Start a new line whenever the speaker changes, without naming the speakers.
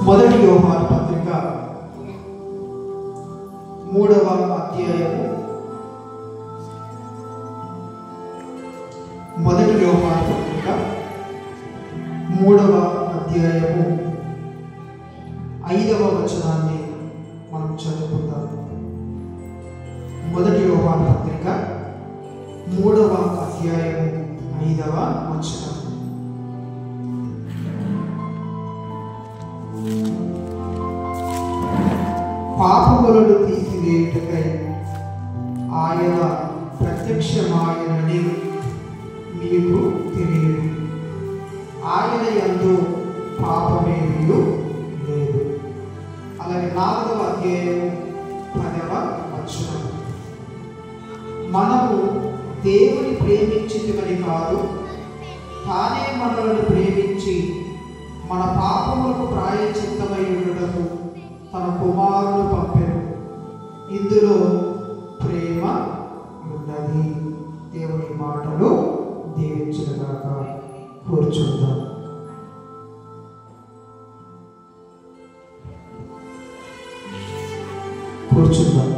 మొదటి యోహాను పత్రిక 3వ అధ్యాయము. మొదటి యోహాను పత్రిక 3వ అధ్యాయము 5వ వచనాన్ని మనం చదువుకుందాం. మొదటి యోహాను పత్రిక 3వ అధ్యాయము 5వ వచనం. పాపములను తీసివేయుటకై ఆయన ప్రత్యక్షమాయనని మీకు తెలియదు. ఆయన యందు పాపమేమీ లేదు. అలాగే 4వ అధ్యాయము 10వ వచనం. మనము దేవుని ప్రేమించితిమని కాదు, తానే మనలను ప్రేమించి మన పాపములకు ప్రాయశ్చిత్తమయ్యుటకు తన కుమారుడు పంపెను. ఇందులో ప్రేమ ఉన్నది. దేవుని మాటలు దీవించుగాక. కూర్చుందాం. కూర్చుందాం.